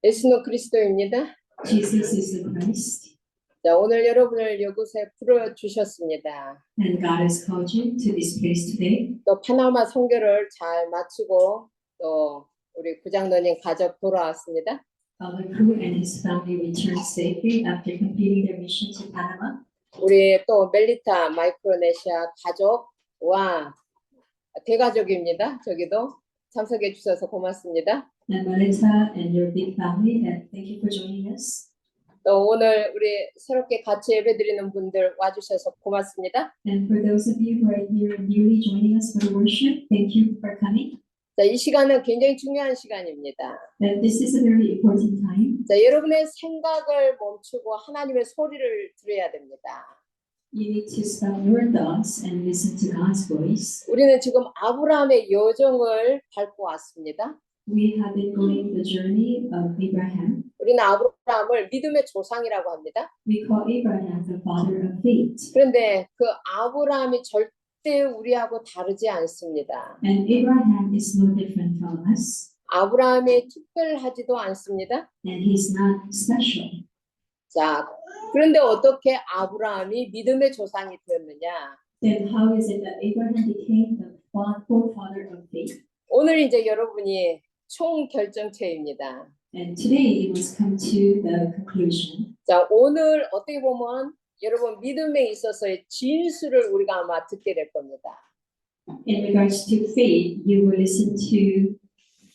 예수는 그리스도입니다. Jesus is the Christ, 자, 오늘 여러분을 이곳에 불러주셨습니다. and God has called you to this place today. 또 파나마 선교를 잘 마치고 또 우리 부장로님 가족 돌아왔습니다. Father Kru and his family returned safely after completing their mission to Panama. 우리 또 멜리타 마이크로네시아 가족과 대가족입니다. 저기도 참석해 주셔서 고맙습니다. And Melita and your big family, and thank you for joining us. 또 오늘 우리 새롭게 같이 예배드리는 분들 와주셔서 고맙습니다. And for those of you who are here newly joining us for the worship, thank you for coming. 자, 이 시간은 굉장히 중요한 시간입니다. And this is a very important time. 자, 여러분의 생각을 멈추고 하나님의 소리를 들어야 됩니다. You need to stop your thoughts and listen to God's voice. 우리는 지금 아브라함의 여정을 밟고 왔습니다. We have been going the journey of Abraham. 우리는 아브라함을 믿음의 조상이라고 합니다. We call Abraham the father of faith. 그런데 그 아브라함이 절대 우리하고 다르지 않습니다. And Abraham is no different from us. 아브라함이 특별하지도 않습니다. And he's not special. 자, 그런데 어떻게 아브라함이 믿음의 조상이 되었느냐? Then how is it that Abraham became the forefather of faith? 오늘 이제 여러분이 총 결정체입니다. And today it must come to the conclusion. 자, 오늘 어떻게 보면 여러분 믿음에 있어서의 진수를 우리가 아마 듣게 될 겁니다. In regards to faith, you will listen to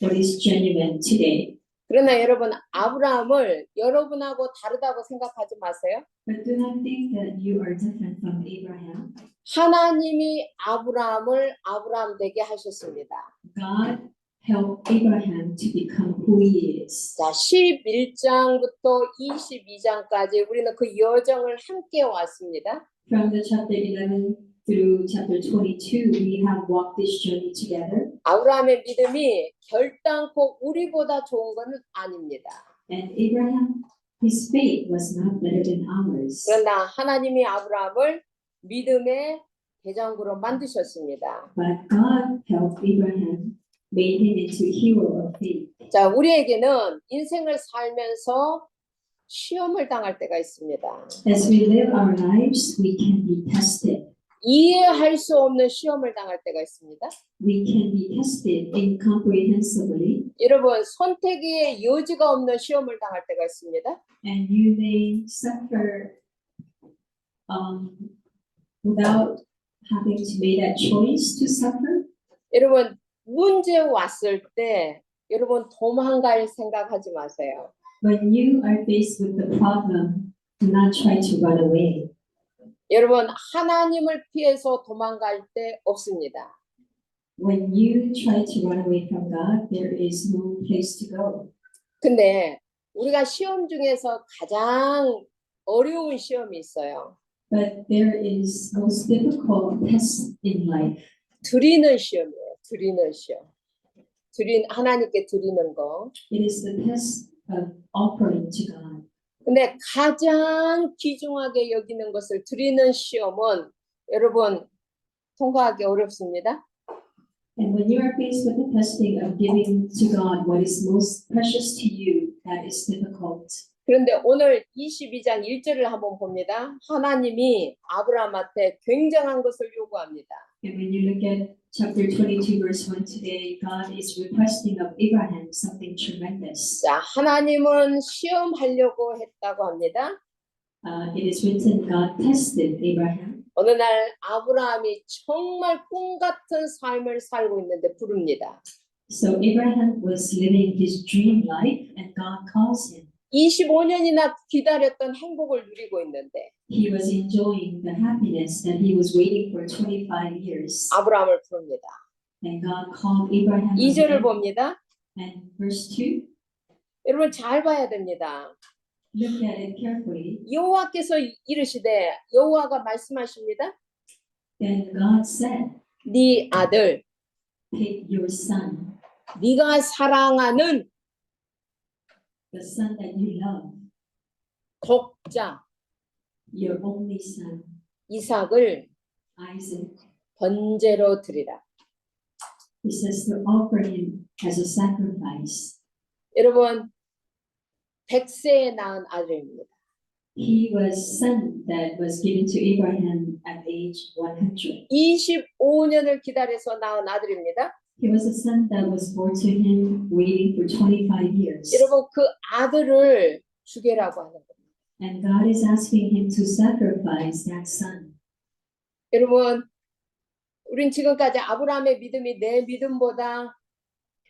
what is genuine today. 그러나 여러분 아브라함을 여러분하고 다르다고 생각하지 마세요. But do not think that you are different from Abraham. 하나님이 아브라함을 아브라함 되게 하셨습니다. God helped Abraham to become who he is. 자, 11장부터 22장까지 우리는 그 여정을 함께 왔습니다. From the chapter 11 through chapter 22, we have walked this journey together. 아브라함의 믿음이 결단코 우리보다 좋은 건 아닙니다. And Abraham, his faith was not better than ours. 그러나 하나님이 아브라함을 믿음의 대장부로 만드셨습니다. But God helped Abraham, made him into a hero of faith. 자, 우리에게는 인생을 살면서 시험을 당할 때가 있습니다. As we live our lives, we can be tested. 이해할 수 없는 시험을 당할 때가 있습니다. We can be tested incomprehensibly. 여러분, 선택의 여지가 없는 시험을 당할 때가 있습니다. And you may suffer without having to make that choice to suffer. 여러분, 문제 왔을 때 여러분 도망갈 생각하지 마세요. When you are faced with the problem, do not try to run away. 여러분, 하나님을 피해서 도망갈 데 없습니다. When you try to run away from God, there is no place to go. 근데 우리가 시험 중에서 가장 어려운 시험이 있어요. But there is most difficult test in life. 드리는 시험이에요. 드리는 시험. 하나님께 드리는 거. It is the test of offering to God. 근데 가장 귀중하게 여기는 것을 드리는 시험은 여러분 통과하기 어렵습니다. And when you are faced with the testing of giving to God what is most precious to you, that is difficult. 그런데 오늘 22장 1절을 한번 봅니다. 하나님이 아브라함한테 굉장한 것을 요구합니다. And when you look at chapter 22, verse 1 today, God is requesting of Abraham something tremendous. 자, 하나님은 시험하려고 했다고 합니다. It is written, God tested Abraham. 어느 날 아브라함이 정말 꿈 같은 삶을 살고 있는데 부릅니다. So Abraham was living his dream life, and God calls him. 25년이나 기다렸던 행복을 누리고 있는데 He was enjoying the happiness that he was waiting for 25 years. 아브라함을 부릅니다. And God called Abraham. 2절을 again. 봅니다. And verse 2, 여러분 잘 봐야 됩니다. look at it carefully. 여호와께서 이르시되 여호와가 말씀하십니다. Then God said, 네 아들 take your son, 네가 사랑하는 the son that you love, 독자 your only son, 이삭을 Isaac. 번제로 드리라. He says to offer him as a sacrifice. 여러분 100세에 낳은 아들입니다. He was son that was given to Abraham at age 100. 25년을 기다려서 낳은 아들입니다. He was a son that was born to him waiting for 25 years. 여러분 그 아들을 죽이라고 하는 겁니다. And God is asking him to sacrifice that son. 여러분 우린 지금까지 아브라함의 믿음이 내 믿음보다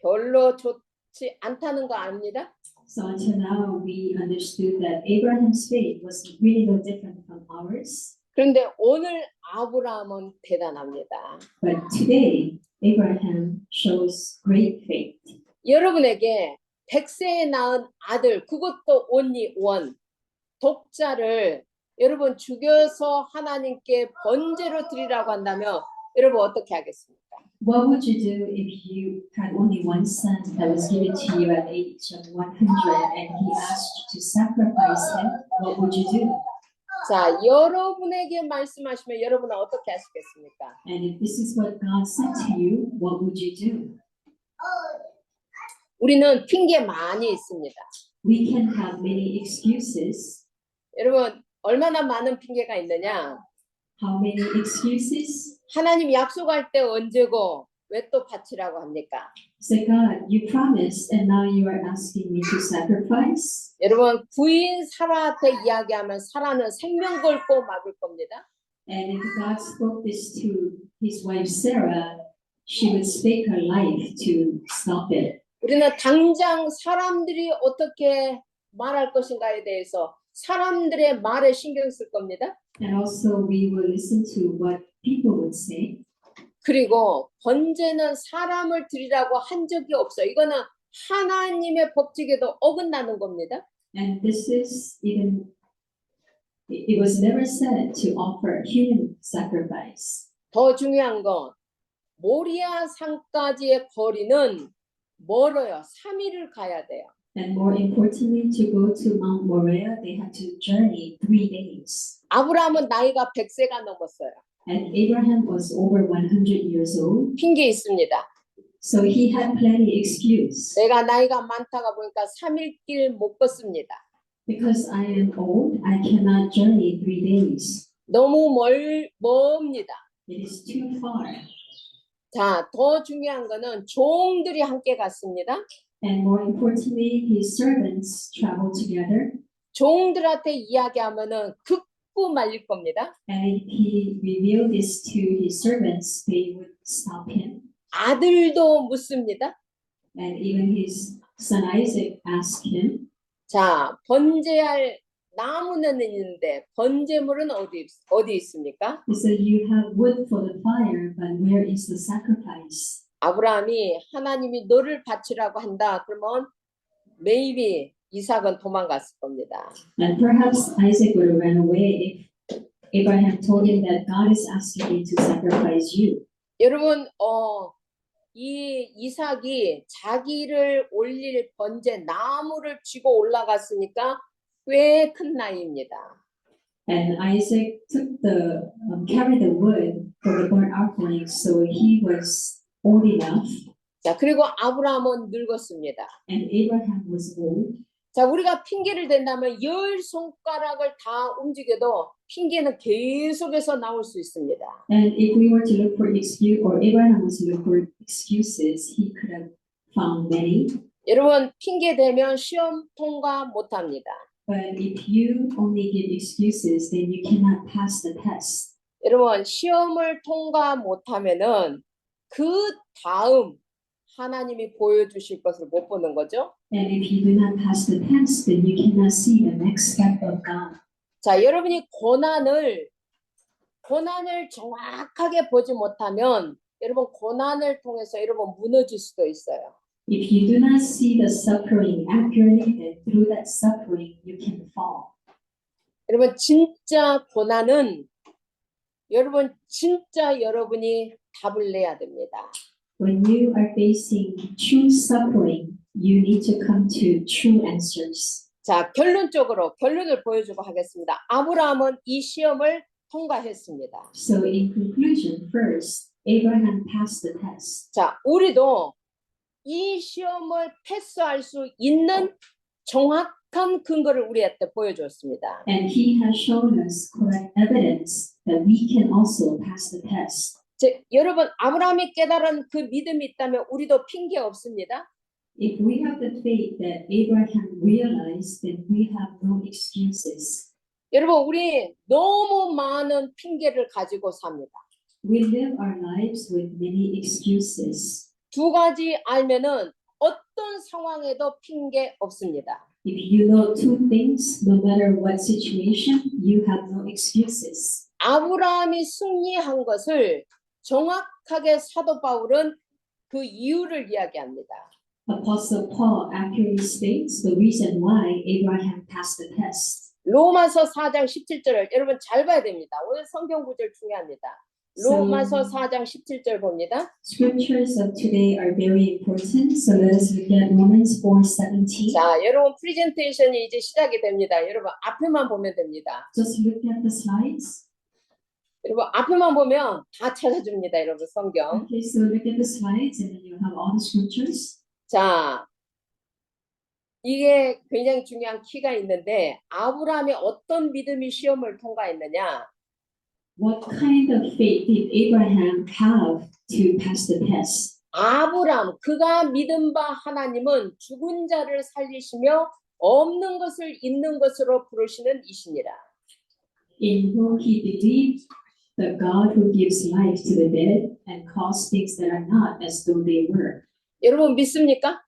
별로 좋지 않다는 거 압니다. So until now, we understood that Abraham's faith was really no different from ours. 그런데 오늘 아브라함은 대단합니다. But today, Abraham shows great faith. 여러분에게 100세에 낳은 아들, 그것도 only one, 독자를 여러분 죽여서 하나님께 번제로 드리라고 한다면 여러분 어떻게 하겠습니까? What would you do if you had only one son that was given to you at age of 100 and he asked you to sacrifice him? What would you do? 자, 여러분에게 말씀하시면 여러분은 어떻게 하시겠습니까? And if this is what God said to you, what would you do? 우리는 핑계 많이 있습니다. We can have many excuses. 여러분 얼마나 많은 핑계가 있느냐? How many excuses? 하나님 약속할 때 언제고 왜 또 바치라고 합니까? Say, God, you promised and now you are asking me to sacrifice. 여러분 부인 사라한테 이야기하면 사라는 생명 걸고 막을 겁니다. And if God spoke this to his wife Sarah, she would stake her life to stop it. 우리는 당장 사람들이 어떻게 말할 것인가에 대해서 사람들의 말에 신경 쓸 겁니다. And also we will listen to what people would say. 그리고 번제는 사람을 드리라고 한 적이 없어요. 이거는 하나님의 법칙에도 어긋나는 겁니다. And this is even, it was never said to offer human sacrifice. 더 중요한 건 모리아 산까지의 거리는 멀어요. 3일을 가야 돼요. And more importantly, to go to Mount Moriah, they had to journey 3 days. 아브라함은 나이가 100세가 넘었어요. And Abraham was over 100 years old. 핑계 있습니다. So he had plenty excuse. 내가 나이가 많다가 보니까 3일 길 못 걷습니다. Because I am old, I cannot journey 3 days. 너무 멉니다. It is too far. 자, 더 중요한 거는 종들이 함께 갔습니다. And more importantly, his servants traveled together. 종들한테 이야기하면은 극구 말릴 겁니다. And if he revealed this to his servants, they would stop him. 아들도 묻습니다. And even his son Isaac asked him, 자, 번제할 나무는 있는데 번제물은 어디 있습니까? he said, you have wood for the fire, but where is the sacrifice? 아브라함이 하나님이 너를 바치라고 한다. 그러면 maybe 이삭은 도망갔을 겁니다. And perhaps Isaac would have run away if Abraham told him that God is asking me to sacrifice you. 여러분, 이 이삭이 자기를 올릴 번제 나무를 쥐고 올라갔으니까 꽤 큰 나이입니다. And Isaac took carried the wood for the burnt offering, so he was old enough. 자, 그리고 아브라함은 늙었습니다. And Abraham was old. 자, 우리가 핑계를 댄다면 10손가락을 다 움직여도 핑계는 계속해서 나올 수 있습니다. And if we were to look for excuse, or Abraham was to look for excuses, he could have found many. 여러분, 핑계 대면 시험 통과 못합니다. But if you only give excuses, then you cannot pass the test. 여러분, 시험을 통과 못하면은 그 다음 하나님이 보여주실 것을 못 보는 거죠. And if you do not pass the test, then you cannot see the next step of God. 자, 여러분이 고난을 정확하게 보지 못하면 여러분 고난을 통해서 여러분 무너질 수도 있어요. If you do not see the suffering accurately, then through that suffering you can fall. 여러분 진짜 고난은 여러분 진짜 여러분이 답을 내야 됩니다. When you are facing true suffering, you need to come to true answers. 자, 결론적으로 결론을 보여주고 하겠습니다. 아브라함은 이 시험을 통과했습니다. So in conclusion, first, Abraham passed the test. 자, 우리도 이 시험을 패스할 수 있는 정확한 근거를 우리한테 보여주었습니다. And he has shown us correct evidence that we can also pass the test. 여러분 아브라함이 깨달은 그 믿음이 있다면 우리도 핑계 없습니다. If we have the faith that Abraham realized, then we have no excuses. 여러분 우리 너무 많은 핑계를 가지고 삽니다. We live our lives with many excuses. 두 가지 알면은 어떤 상황에도 핑계 없습니다. If you know two things, no matter what situation, you have no excuses. 아브라함이 승리한 것을 정확하게 사도 바울은 그 이유를 이야기합니다. Apostle Paul accurately states the reason why Abraham passed the test. 로마서 4장 17절을 여러분 잘 봐야 됩니다. 오늘 성경 구절 중요합니다. 로마서 4장 17절 봅니다. Scriptures of today are very important, so let us look at Romans 4:17. 자, 여러분 프레젠테이션이 이제 시작이 됩니다. 여러분 앞에만 보면 됩니다. Just look at the slides. 여러분 앞에만 보면 다 찾아줍니다. 여러분 성경. Okay, so look at the slides and then you have all the scriptures. 자, 이게 굉장히 중요한 키가 있는데 아브라함이 어떤 믿음이 시험을 통과했느냐? What kind of faith did Abraham have to pass the test? 아브라함 그가 믿은 바 하나님은 죽은 자를 살리시며 없는 것을 있는 것으로 부르시는 이시니라. In whom he believed the God who gives life to the dead and calls things that are not as though they were. 여러분 믿습니까?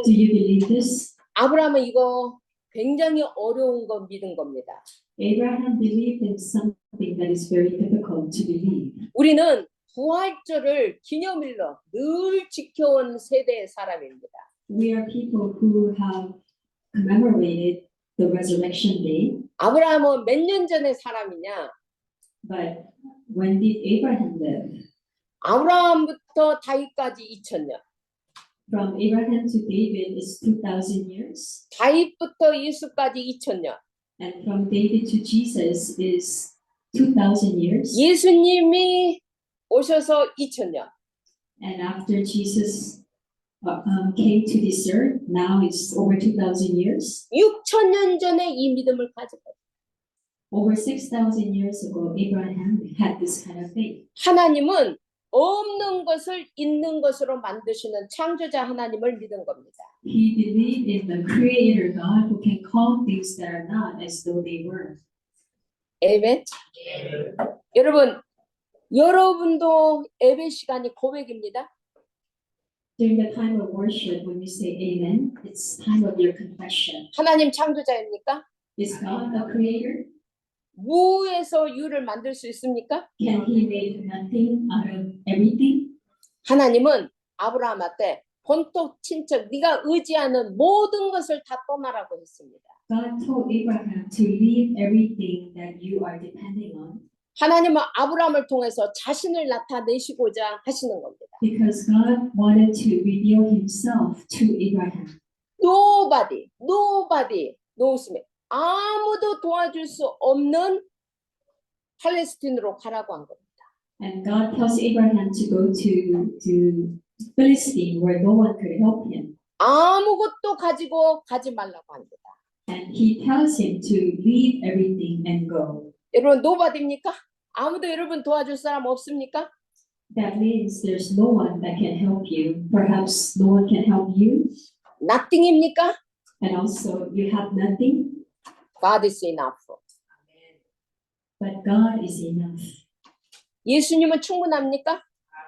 Do you believe this? 아브라함은 이거 굉장히 어려운 거 믿은 겁니다. Abraham believed in something that is very difficult to believe. 우리는 부활절을 기념일로 늘 지켜온 세대의 사람입니다. We are people who have commemorated the resurrection day, 아브라함은 몇 년 전의 사람이냐? but when did Abraham live? 아브라함부터 다윗까지 2000년. From Abraham to David is 2,000 years, 다윗부터 예수까지 2000년. and from David to Jesus is 2,000 years, 예수님이 오셔서 2000년. and after Jesus came to this earth, now it's over 2,000 years. 6000년 전에 이 믿음을 가지고 Over 6,000 years ago, Abraham had this kind of faith. 하나님은 없는 것을 있는 것으로 만드시는 창조자 하나님을 믿은 겁니다. He believed in the Creator God who can call things that are not as though they were. 아멘. 여러분도 예배 시간이 고백입니다. During the time of worship, when you say amen, it's time of your confession. 하나님 창조자입니까? Is God the Creator? 무에서 유를 만들 수 있습니까? Can He make nothing out of everything? 하나님은 아브라함한테 본토 친척 네가 의지하는 모든 것을 다 떠나라고 했습니다. God told Abraham to leave everything that you are depending on 하나님은 아브라함을 통해서 자신을 나타내시고자 하시는 겁니다. because God wanted to reveal Himself to Abraham. Nobody, knows me. 아무도 도와줄 수 없는 팔레스틴으로 가라고 한 겁니다. And God tells Abraham to go to Philistine where no one could help him. 아무것도 가지고 가지 말라고 합니다. And He tells him to leave everything and go. 여러분 nobody입니까? 아무도 여러분 도와줄 사람 없습니까? That means there's no one that can help you. Perhaps no one can help you. Nothing입니까? And also you have nothing, God is enough. but God is enough. 예수님은 충분합니까?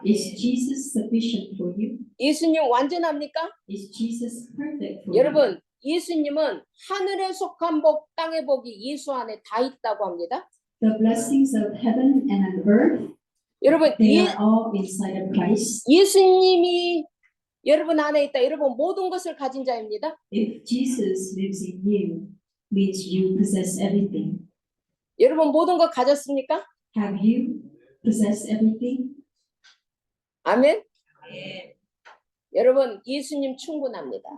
Is Jesus sufficient for you? 예수님 완전합니까? Is Jesus perfect for you? 여러분 예수님은 하늘에 속한 복, 땅의 복이 예수 안에 다 있다고 합니다. The blessings of heaven and on earth, 여러분 they are all inside of Christ. 예수님이 여러분 안에 있다. 여러분 모든 것을 가진 자입니다. If Jesus lives in you, means you possess everything. 여러분 모든 것 가졌습니까? Have you possessed everything? 아멘. 여러분 예수님 충분합니다.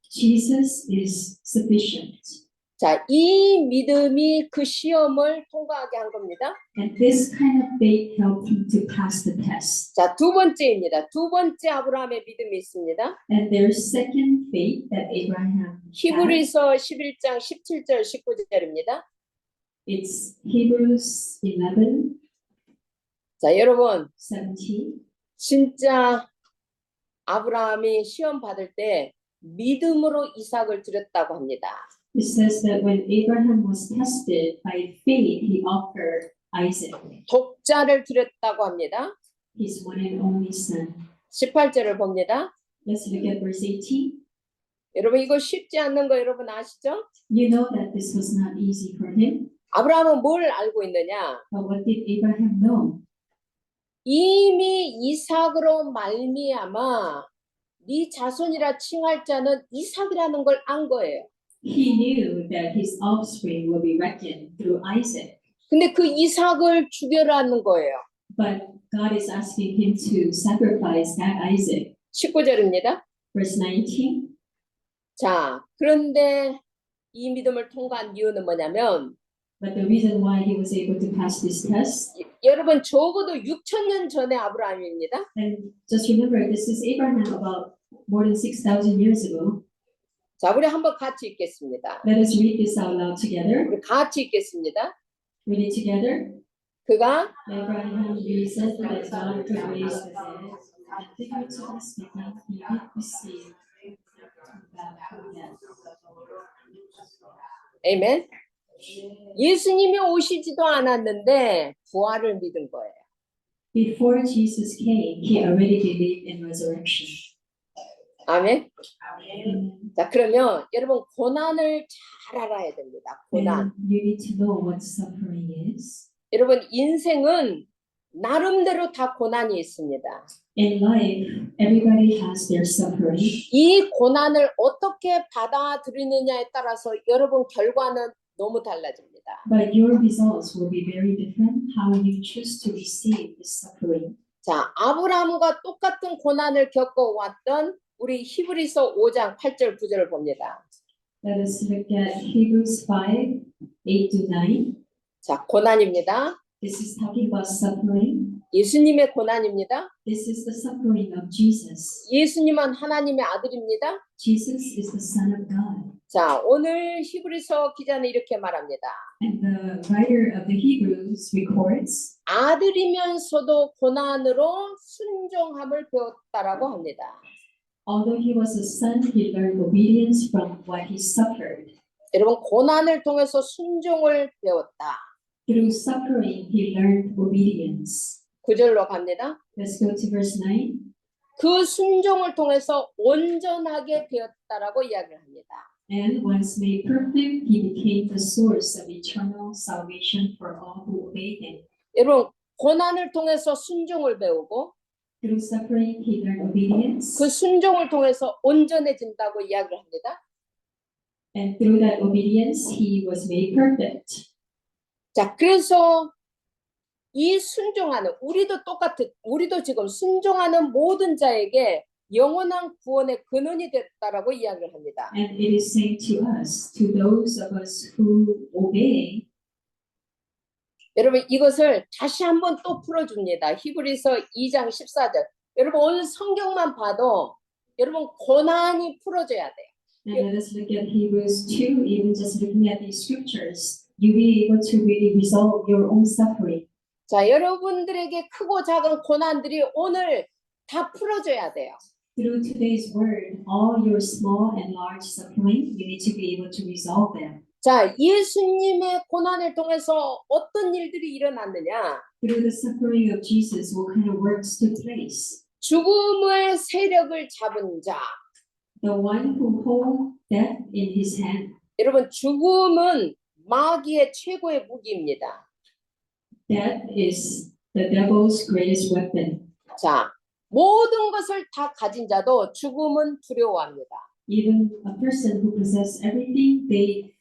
Jesus is sufficient. 자, 이 믿음이 그 시험을 통과하게 한 겁니다. And this kind of faith helped him to pass the test. 자, 두 번째입니다. 두 번째 아브라함의 믿음이 있습니다. And there's second faith that Abraham had. 히브리서 11장 17절 19절입니다. It's Hebrews 11, 자, 여러분 17. 진짜 아브라함이 시험 받을 때 믿음으로 이삭을 드렸다고 합니다. It says that when Abraham was tested by faith, he offered Isaac, 독자를 드렸다고 합니다. his one and only son. 18절을 봅니다. Let's look at verse 18. 여러분 이거 쉽지 않는 거 여러분 아시죠? You know that this was not easy for him, 아브라함은 뭘 알고 있느냐? but what did Abraham know? 이미 이삭으로 말미암아 네 자손이라 칭할 자는 이삭이라는 걸 안 거예요. He knew that his offspring will be reckoned through Isaac, 근데 그 이삭을 죽여라는 거예요. but God is asking him to sacrifice that Isaac. 19절입니다. Verse 19. 자, 그런데 이 믿음을 통과한 이유는 뭐냐면 But the reason why he was able to pass this test, 여러분 적어도 6,000년 전의 아브라함입니다. and just remember, this is Abraham about more than 6,000 years ago. 자, 우리 한번 같이 읽겠습니다. Let us read this out loud together. 우리 같이 읽겠습니다. Read it together. 그가 Abraham reasoned that God could raise the dead, and figuratively speaking, he did receive back from death. 아멘. 예수님이 오시지도 않았는데 부활을 믿은 거예요. Before Jesus came, he already believed in resurrection. 아멘. Amen. 자, 그러면 여러분 고난을 잘 알아야 됩니다. 고난. And you need to know what suffering is. 여러분 인생은 나름대로 다 고난이 있습니다. In life, everybody has their suffering. 이 고난을 어떻게 받아들이느냐에 따라서 여러분 결과는 너무 달라집니다. But your results will be very different how you choose to receive this suffering. 자, 아브라함과 똑같은 고난을 겪어왔던 우리 히브리서 5장 8절 9절을 봅니다. Let us look at Hebrews 5, 8 to 9. 자, 고난입니다. This is talking about suffering. 예수님의 고난입니다. This is the suffering of Jesus. 예수님은 하나님의 아들입니다. Jesus is the Son of God. 자, 오늘 히브리서 기자는 이렇게 말합니다. And the writer of the Hebrews records, 아들이면서도 고난으로 순종함을 배웠다라고 합니다. although he was a son, he learned obedience from what he suffered. 여러분 고난을 통해서 순종을 배웠다. Through suffering, he learned obedience. 9절로 갑니다. Let's go to verse 9. 그 순종을 통해서 온전하게 되었다라고 이야기를 합니다. And once made perfect, he became the source of eternal salvation for all who obey him. 여러분 고난을 통해서 순종을 배우고 Through suffering, he learned obedience. 그 순종을 통해서 온전해진다고 이야기를 합니다. And through that obedience, he was made perfect. 자, 그래서 이 순종하는 우리도 지금 순종하는 모든 자에게 영원한 구원의 근원이 됐다라고 이야기를 합니다. And it is saying to us, to those of us who obey, 여러분 이것을 다시 한번 또 풀어줍니다. 히브리서 2장 14절. 여러분 오늘 성경만 봐도 여러분 고난이 풀어져야 돼요. and let us look at Hebrews 2, even just looking at these scriptures, you'll be able to really resolve your own suffering. 자, 여러분들에게 크고 작은 고난들이 오늘 다 풀어져야 돼요. Through today's word, all your small and large suffering, you need to be able to resolve them. 자, 예수님의 고난을 통해서 어떤 일들이 일어났느냐? Through the suffering of Jesus, what kind of works took place? 죽음의 세력을 잡은 자. The one who holds death in his hand. 여러분, 죽음은 마귀의 최고의 무기입니다. Death is the devil's greatest weapon. 자, 모든 것을 다 가진 자도 죽음은 두려워합니다. Even a person who possesses everything, they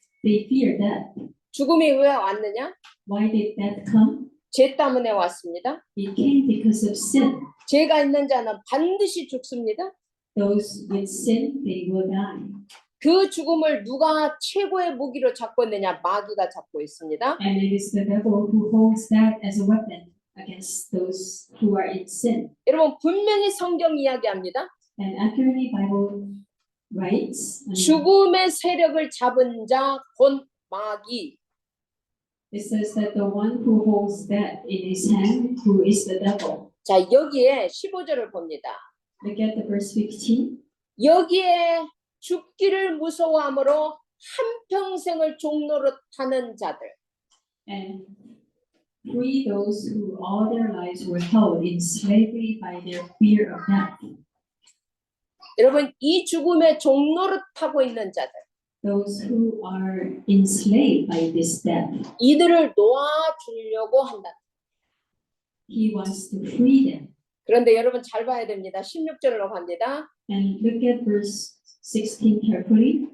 fear death. 죽음이 왜 왔느냐? Why did death come? 죄 때문에 왔습니다. It came because of sin. 죄가 있는 자는 반드시 죽습니다. Those with sin, they will die. 그 죽음을 누가 최고의 무기로 잡고 있느냐? 마귀가 잡고 있습니다. And it is the devil who holds that as a weapon against those who are in sin. 여러분 분명히 성경 이야기합니다. And accurately, Bible writes, 죽음의 세력을 잡은 자 곧 마귀. it says that the one who holds that in his hand, who is the devil. 자, 여기에 15절을 봅니다. Look at the verse 15. 여기에 죽기를 무서워함으로 한평생을 종로로 타는 자들. And free those who all their lives were held in slavery by their fear of death. 여러분 이 죽음의 종로를 타고 있는 자들. Those who are enslaved by this death. 이들을 놓아주려고 한다. He wants to free them. 그런데 여러분 잘 봐야 됩니다. 16절로 갑니다. And look at verse 16 carefully.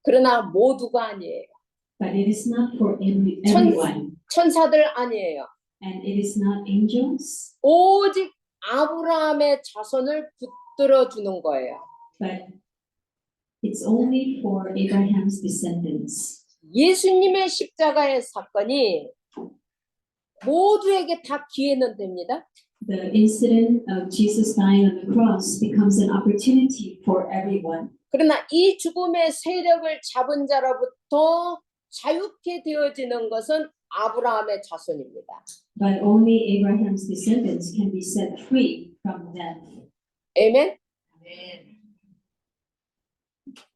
그러나 모두가 아니에요. But it is not for everyone. 천사들 아니에요. And it is not angels. 오직 아브라함의 자손을 붙들어 주는 거예요. But it's only for Abraham's descendants. 예수님의 십자가의 사건이 모두에게 다 기회는 됩니다. The incident of Jesus dying on the cross becomes an opportunity for everyone. 그러나 이 죽음의 세력을 잡은 자로부터 자유케 되어지는 것은 아브라함의 자손입니다. But only Abraham's descendants can be set free from death. 아멘?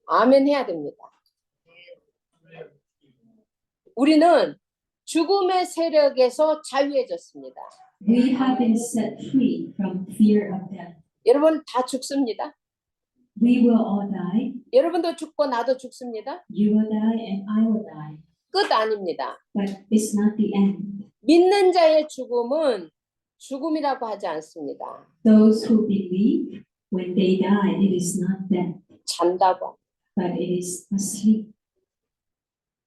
아멘 해야 됩니다. 우리는 죽음의 세력에서 자유해졌습니다. We have been set free from fear of death. 여러분 다 죽습니다. We will all die. 여러분도 죽고 나도 죽습니다. You will die and I will die. 끝 아닙니다. But it's not the end. 믿는 자의 죽음은 죽음이라고 하지 않습니다. Those who believe, when they die, it is not death, 잔다고. but it is asleep.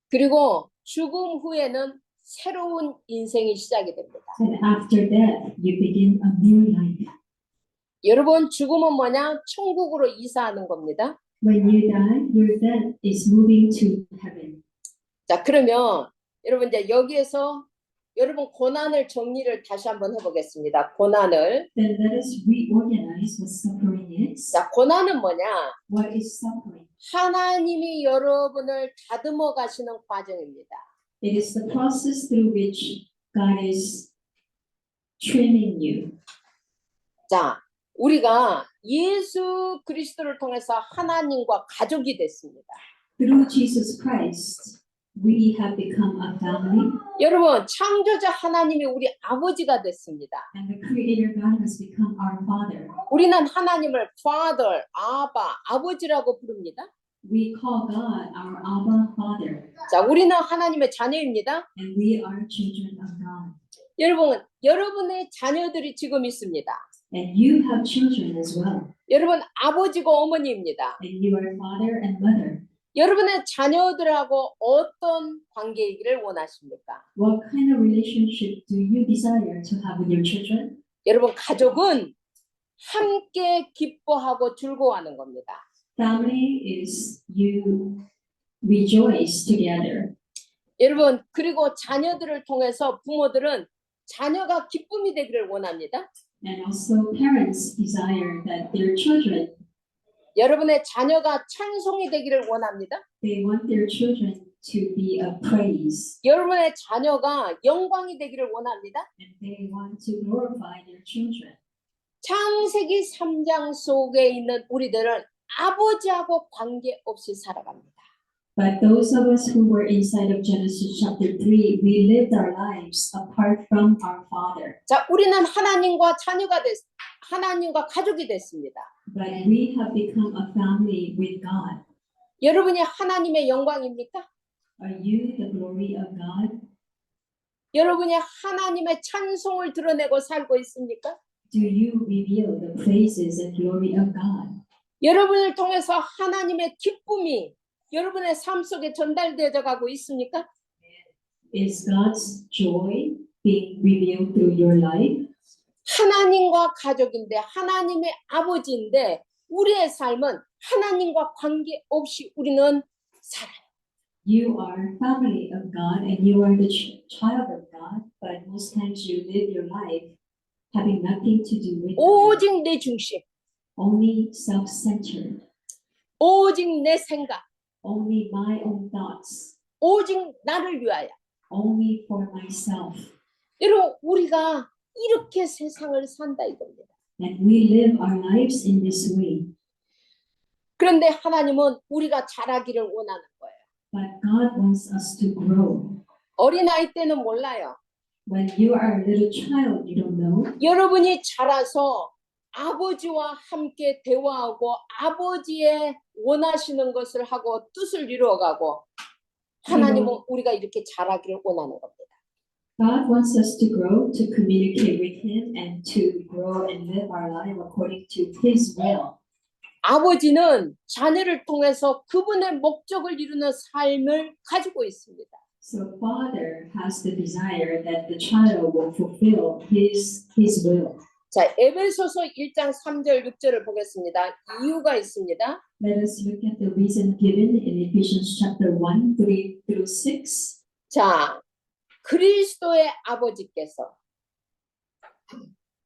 그리고 죽음 후에는 새로운 인생이 시작이 됩니다. And after death, you begin a new life. 여러분 죽음은 뭐냐? 천국으로 이사하는 겁니다. When you die, your death is moving to heaven. 자, 그러면 여러분 이제 여기에서 여러분 고난을 정리를 다시 한번 해보겠습니다. 고난을. Then let us reorganize what suffering is. 자, 고난은 뭐냐? What is suffering? 하나님이 여러분을 다듬어 가시는 과정입니다. It is the process through which God is trimming you. 자, 우리가 예수 그리스도를 통해서 하나님과 가족이 됐습니다. Through Jesus Christ, we have become a family, 여러분, 창조자 하나님이 우리 아버지가 됐습니다. and the Creator God has become our Father. 우리는 하나님을 Father, 아바, 아버지라고 부릅니다. We call God our Abba Father, 자, 우리는 하나님의 자녀입니다. and we are children of God. 여러분, 여러분의 자녀들이 지금 있습니다. And you have children as well, 여러분, 아버지고 어머니입니다. and you are father and mother. 여러분의 자녀들하고 어떤 관계이기를 원하십니까? What kind of relationship do you desire to have with your children? 여러분, 가족은 함께 기뻐하고 즐거워하는 겁니다. Family is you rejoice together. 여러분, 그리고 자녀들을 통해서 부모들은 자녀가 기쁨이 되기를 원합니다. And also parents desire that their children, 여러분의 자녀가 찬송이 되기를 원합니다. they want their children to be a praise, 여러분의 자녀가 영광이 되기를 원합니다. and they want to glorify their children. 창세기 3장 속에 있는 우리들은 아버지하고 관계없이 살아갑니다. But those of us who were inside of Genesis chapter 3, we lived our lives apart from our Father. 자, 우리는 하나님과 자녀가 하나님과 가족이 됐습니다. But we have become a family with God. 여러분이 하나님의 영광입니까? Are you the glory of God? 여러분이 하나님의 찬송을 드러내고 살고 있습니까? Do you reveal the praises and glory of God? 여러분을 통해서 하나님의 기쁨이 여러분의 삶 속에 전달되어 가고 있습니까? Is God's joy being revealed through your life? 하나님과 가족인데 하나님의 아버지인데 우리의 삶은 하나님과 관계없이 우리는 살아요. You are family of God and you are the child of God, but most times you live your life having nothing to do with God. 오직 내 중심, Only self-centered, 오직 내 생각, only my own thoughts, 오직 나를 위하여. only for myself. 여러분, 우리가 이렇게 세상을 산다 이겁니다. And we live our lives in this way. 그런데 하나님은 우리가 자라기를 원하는 거예요. But God wants us to grow. 어린아이 때는 몰라요. When you are a little child, you don't know. 여러분이 자라서 아버지와 함께 대화하고 아버지의 원하시는 것을 하고 뜻을 이루어가고 하나님은 우리가 이렇게 자라기를 원하는 겁니다. God wants us to grow, to communicate with Him, and to grow and live our life according to His will. 아버지는 자녀를 통해서 그분의 목적을 이루는 삶을 가지고 있습니다. So Father has the desire that the child will fulfill His will. 자, 에베소서 1장 3절 6절을 보겠습니다. 이유가 있습니다. Let us look at the reason given in Ephesians chapter 1, 3 through 6. 자, 그리스도의 아버지께서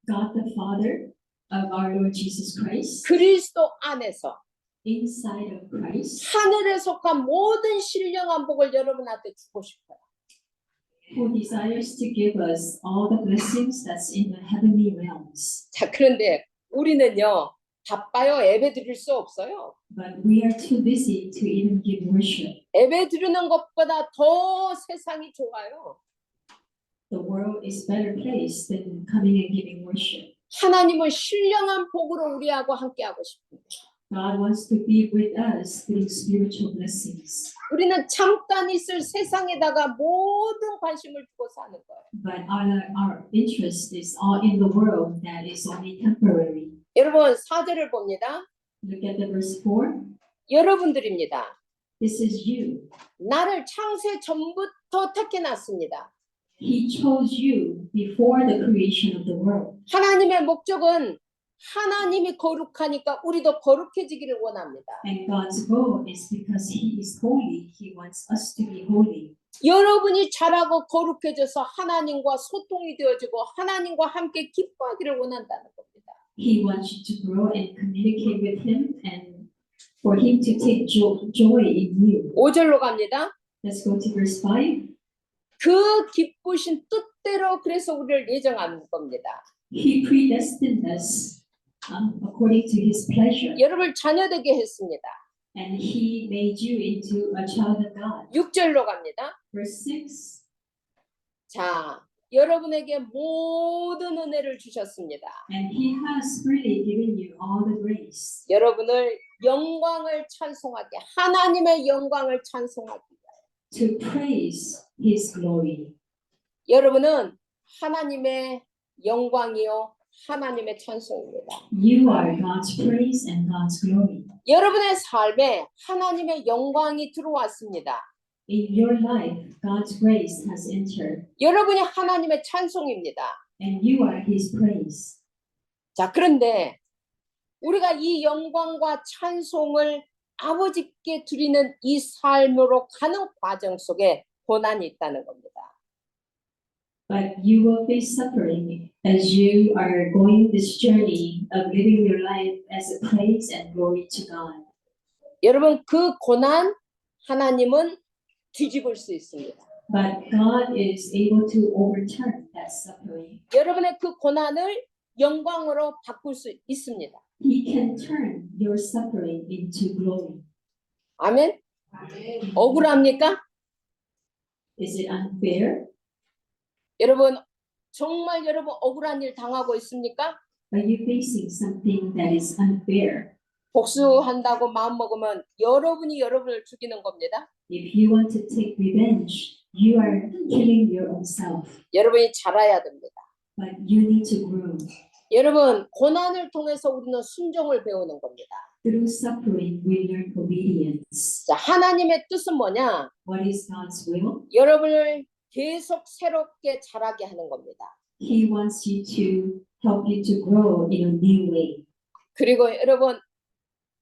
God the Father of our Lord Jesus Christ, 그리스도 안에서 inside of Christ, 하늘에 속한 모든 신령한 복을 여러분한테 주고 싶어요. who desires to give us all the blessings that's in the heavenly realms. 자, 그런데 우리는요, 바빠요. 예배 드릴 수 없어요. But we are too busy to even give worship. 예배 드리는 것보다 더 세상이 좋아요. The world is better place than coming and giving worship. 하나님은 신령한 복으로 우리하고 함께하고 싶습니다. God wants to be with us through spiritual blessings. 우리는 잠깐 있을 세상에다가 모든 관심을 두고 사는 거예요. But our interest is all in the world that is only temporary. 여러분 4절을 봅니다. Look at the verse 4. 여러분들입니다. This is you. 나를 창세 전부터 택해놨습니다. He chose you before the creation of the world. 하나님의 목적은 하나님이 거룩하니까 우리도 거룩해지기를 원합니다. And God's goal is because He is holy. He wants us to be holy. 여러분이 자라고 거룩해져서 하나님과 소통이 되어지고 하나님과 함께 기뻐하기를 원한다는 겁니다. He wants you to grow and communicate with Him and for Him to take joy in you. 5절로 갑니다. Let's go to verse 5. 그 기쁘신 뜻대로 그래서 우리를 예정한 겁니다. He predestined us according to His pleasure. 여러분을 자녀되게 했습니다. And He made you into a child of God. 6절로 갑니다. Verse 6. 자, 여러분에게 모든 은혜를 주셨습니다. And He has freely given you all the grace. 여러분을 영광을 찬송하게, 하나님의 영광을 찬송하기 위하여. To praise His glory. 여러분은 하나님의 영광이요, 하나님의 찬송입니다. You are God's praise and God's glory. 여러분의 삶에 하나님의 영광이 들어왔습니다. In your life, God's grace has entered, 여러분이 하나님의 찬송입니다. and you are His praise. 자, 그런데 우리가 이 영광과 찬송을 아버지께 드리는 이 삶으로 가는 과정 속에 고난이 있다는 겁니다. But you will face suffering as you are going this journey of living your life as a praise and glory to God. 여러분, 그 고난 하나님은 뒤집을 수 있습니다. But God is able to overturn that suffering. 여러분의 그 고난을 영광으로 바꿀 수 있습니다. He can turn your suffering into glory. 아멘? 억울합니까? Is it unfair? 여러분, 정말 여러분 억울한 일 당하고 있습니까? Are you facing something that is unfair? 복수한다고 마음먹으면 여러분이 여러분을 죽이는 겁니다. If you want to take revenge, you are killing your own self. 여러분이 자라야 됩니다. But you need to grow. 여러분, 고난을 통해서 우리는 순종을 배우는 겁니다. Through suffering, we learn obedience. 자, 하나님의 뜻은 뭐냐? What is God's will? 여러분을 계속 새롭게 자라게 하는 겁니다. He wants you to help you to grow in a new way. 그리고 여러분,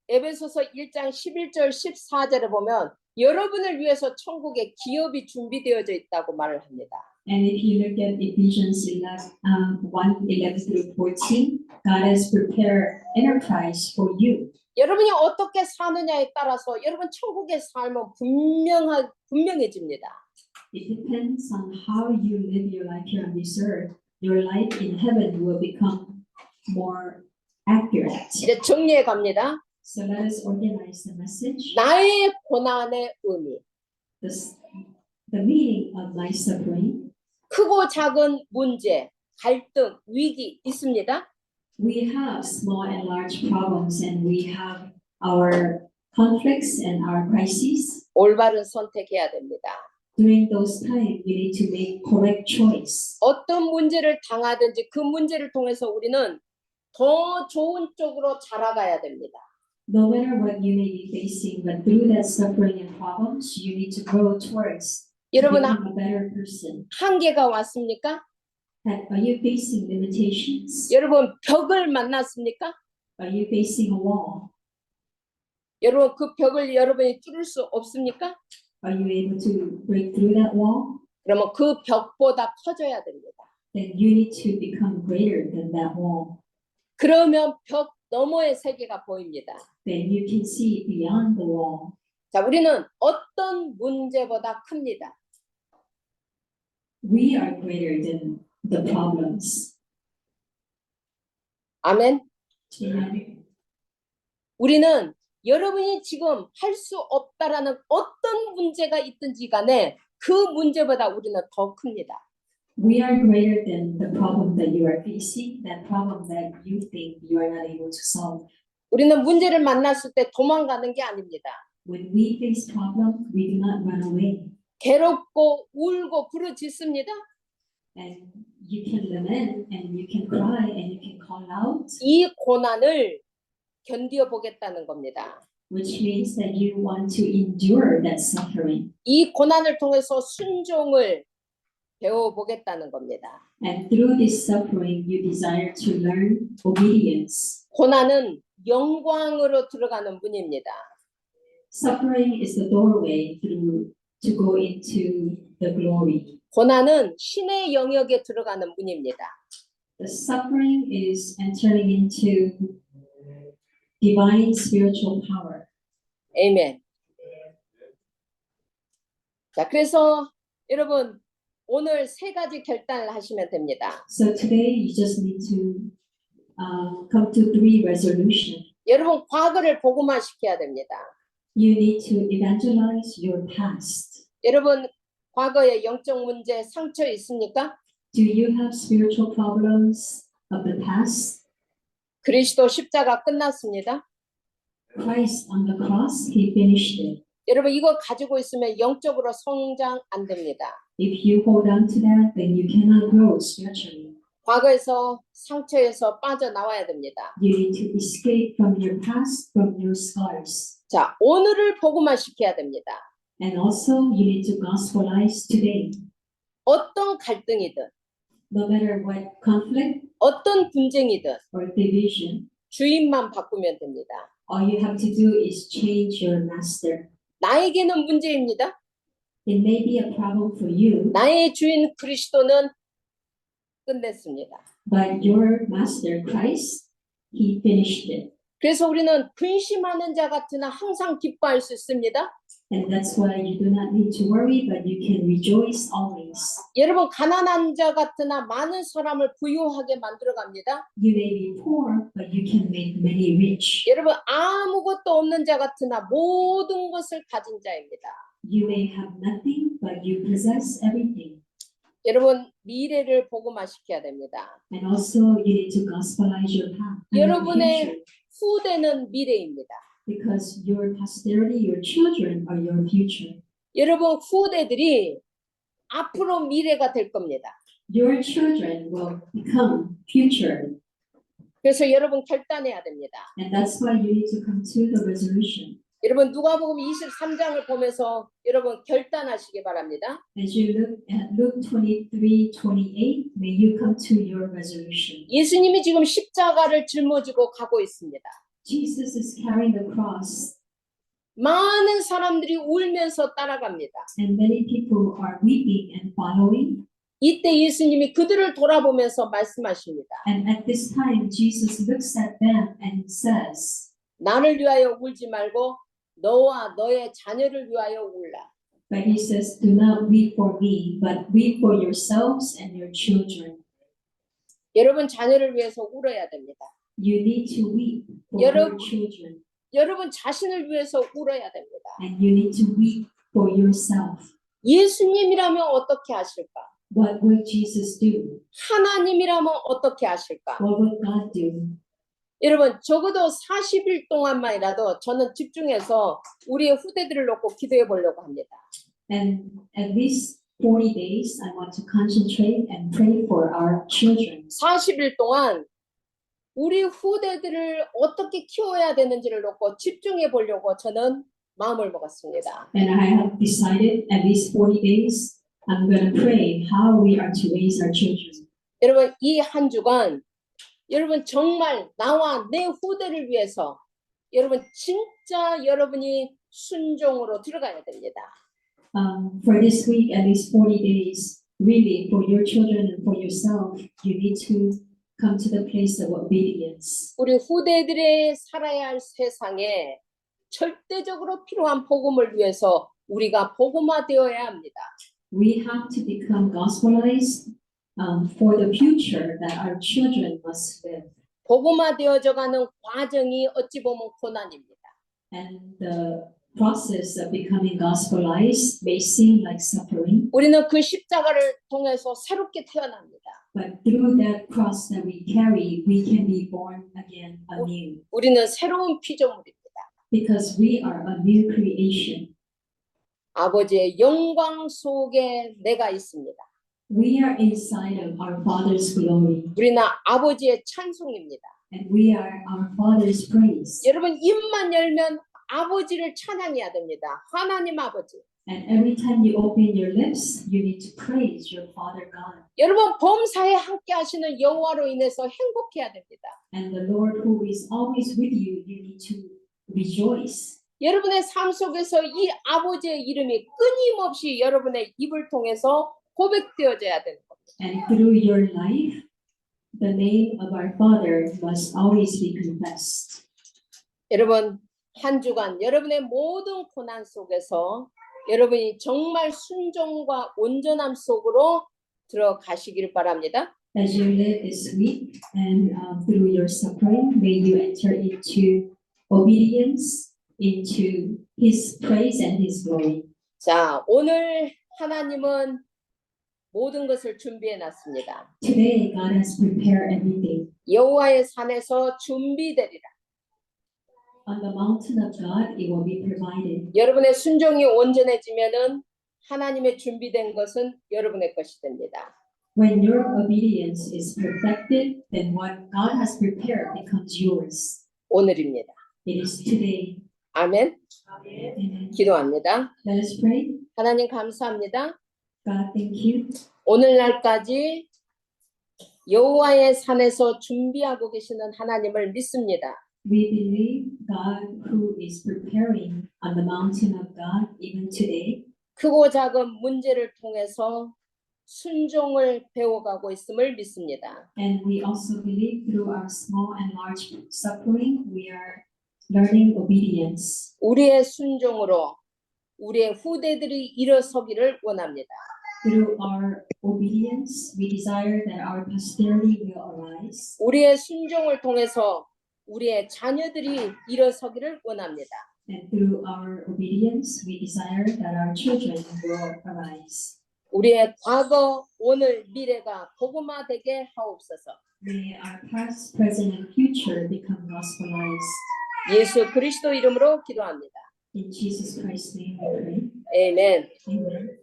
에베소서 1장 11절 14절에 보면 여러분을 위해서 천국의 기업이 준비되어져 있다고 말을 합니다. And if you look at Ephesians 1, 11 through 14, God has prepared enterprise for you. 여러분이 어떻게 사느냐에 따라서 여러분 천국의 삶은 분명해집니다. It depends on how you live your life here on this earth. Your life in heaven will become more accurate. 이제 정리해 갑니다. So let us organize the message. 나의 고난의 의미. The meaning of my suffering. 크고 작은 문제, 갈등, 위기 있습니다. We have small and large problems, and we have our conflicts and our crises. 올바른 선택해야 됩니다. During those times, you need to make correct choice. 어떤 문제를 당하든지 그 문제를 통해서 우리는 더 좋은 쪽으로 자라가야 됩니다. No matter what you may be facing, but through that suffering and problems, you need to grow towards 여러분 become a better person. 한계가 왔습니까? Are you facing limitations? 여러분 벽을 만났습니까? Are you facing a wall? 여러분 그 벽을 여러분이 뚫을 수 없습니까? Are you able to break through that wall? 그러면 그 벽보다 커져야 됩니다. Then you need to become greater than that wall. 그러면 벽 너머의 세계가 보입니다. Then you can see beyond the wall. 자, 우리는 어떤 문제보다 큽니다. We are greater than the problems. 아멘. Amen. 우리는 여러분이 지금 할 수 없다라는 어떤 문제가 있든지 간에 그 문제보다 우리는 더 큽니다. We are greater than the problem that you are facing, that problem that you think you are not able to solve. 우리는 문제를 만났을 때 도망가는 게 아닙니다. When we face problem, we do not run away. 괴롭고 울고 부르짖습니다. And you can lament, and you can cry, and you can call out, 이 고난을 견디어 보겠다는 겁니다. which means that you want to endure that suffering. 이 고난을 통해서 순종을 배워보겠다는 겁니다. And through this suffering, you desire to learn obedience. 고난은 영광으로 들어가는 문입니다. Suffering is the doorway through to go into the glory. 고난은 신의 영역에 들어가는 문입니다. The suffering is entering into divine spiritual power. 아멘. 자, 그래서 여러분 오늘 세 가지 결단을 하시면 됩니다. So today, you just need to come to 3 resolutions. 여러분 과거를 복음화시켜야 됩니다. You need to evangelize your past. 여러분 과거에 영적 문제 상처 있습니까? Do you have spiritual problems of the past? 그리스도 십자가 끝났습니다. Christ on the cross, he finished it. 여러분 이거 가지고 있으면 영적으로 성장 안 됩니다. If you hold on to that, then you cannot grow spiritually. 과거에서 상처에서 빠져나와야 됩니다. You need to escape from your past, from your scars. 자, 오늘을 복음화시켜야 됩니다. And also, you need to gospelize today. 어떤 갈등이든 No matter what conflict 어떤 분쟁이든 or division, 주인만 바꾸면 됩니다. all you have to do is change your master. 나에게는 문제입니다. It may be a problem for you, 나의 주인 그리스도는 끝냈습니다. but your master, Christ, he finished it. 그래서 우리는 근심하는 자 같으나 항상 기뻐할 수 있습니다. And that's why you do not need to worry, but you can rejoice always. 여러분 가난한 자 같으나 많은 사람을 부유하게 만들어 갑니다. You may be poor, but you can make many rich. 여러분 아무것도 없는 자 같으나 모든 것을 가진 자입니다. You may have nothing, but you possess everything. 여러분 미래를 복음화시켜야 됩니다. And also, you need to gospelize your path. and your 여러분의 future, 후대는 미래입니다. because your posterity, your children are your future. 여러분 후대들이 앞으로 미래가 될 겁니다. Your children will become future. 그래서 여러분 결단해야 됩니다. And that's why you need to come to the resolution. 여러분 누가복음 23장을 보면서 여러분 결단하시기 바랍니다. As you look at Luke 23:28, may you come to your resolution. 예수님이 지금 십자가를 짊어지고 가고 있습니다. Jesus is carrying the cross, 많은 사람들이 울면서 따라갑니다. and many people are weeping and following. 이때 예수님이 그들을 돌아보면서 말씀하십니다. And at this time, Jesus looks at them and says, 나를 위하여 울지 말고 너와 너의 자녀를 위하여 울라. but he says, do not weep for me, but weep for yourselves and your children. 여러분 자녀를 위해서 울어야 됩니다. You need to weep for 여러분- your children, 여러분 자신을 위해서 울어야 됩니다. and you need to weep for yourself. 예수님이라면 어떻게 하실까? What would Jesus do? 하나님이라면 어떻게 하실까? What would God do? 여러분 적어도 40일 동안만이라도 저는 집중해서 우리의 후대들을 놓고 기도해 보려고 합니다. And at least 40 days, I want to concentrate and pray for our children. 40일 동안 우리 후대들을 어떻게 키워야 되는지를 놓고 집중해 보려고 저는 마음을 먹었습니다. And I have decided at least 40 days, I'm going to pray how we are to raise our children. 여러분 이 한 주간 여러분 정말 나와 내 후대를 위해서 여러분 진짜 여러분이 순종으로 들어가야 됩니다. For this week, at least 40 days, really for your children and for yourself, you need to come to the place of obedience. 우리 후대들의 살아야 할 세상에 절대적으로 필요한 복음을 위해서 우리가 복음화되어야 합니다. We have to become gospelized for the future that our children must live. 복음화되어져 가는 과정이 어찌 보면 고난입니다. And the process of becoming gospelized may seem like suffering, 우리는 그 십자가를 통해서 새롭게 태어납니다. but through that cross that we carry, we can be born again anew. 우리는 새로운 피조물입니다. Because we are a new creation. 아버지의 영광 속에 내가 있습니다. We are inside of our Father's glory, 우리는 아버지의 찬송입니다. and we are our Father's praise. 여러분 입만 열면 아버지를 찬양해야 됩니다. 하나님 아버지. And every time you open your lips, you need to praise your Father God. 여러분 범사에 함께 하시는 여호와로 인해서 행복해야 됩니다. And the Lord who is always with you, you need to rejoice. 여러분의 삶 속에서 이 아버지의 이름이 끊임없이 여러분의 입을 통해서 고백되어져야 되는 겁니다. And through your life, the name of our Father must always be confessed. 여러분 한 주간 여러분의 모든 고난 속에서 여러분이 정말 순종과 온전함 속으로 들어가시길 바랍니다. As you live this week and through your suffering, may you enter into obedience, into His praise and His glory. 자, 오늘 하나님은 모든 것을 준비해 놨습니다. Today, God has prepared everything. 여호와의 산에서 준비되리라. On the mountain of God, it will be provided. 여러분의 순종이 온전해지면은 하나님의 준비된 것은 여러분의 것이 됩니다. When your obedience is perfected, then what God has prepared becomes yours. 오늘입니다. It is today. 아멘. Amen. 기도합니다. Let us pray. 하나님 감사합니다. God, thank you. 오늘날까지 여호와의 산에서 준비하고 계시는 하나님을 믿습니다. We believe God who is preparing on the mountain of God even today. 크고 작은 문제를 통해서 순종을 배워가고 있음을 믿습니다. And we also believe through our small and large suffering, we are learning obedience. 우리의 순종으로 우리의 후대들이 일어서기를 원합니다. Through our obedience, we desire that our posterity will arise. 우리의 순종을 통해서 우리의 자녀들이 일어서기를 원합니다. And through our obedience, we desire that our children will arise. 우리의 과거, 오늘, 미래가 복음화되게 하옵소서. May our past, present, and future become gospelized. 예수 그리스도 이름으로 기도합니다. In Jesus Christ's name we pray. 아멘. Amen.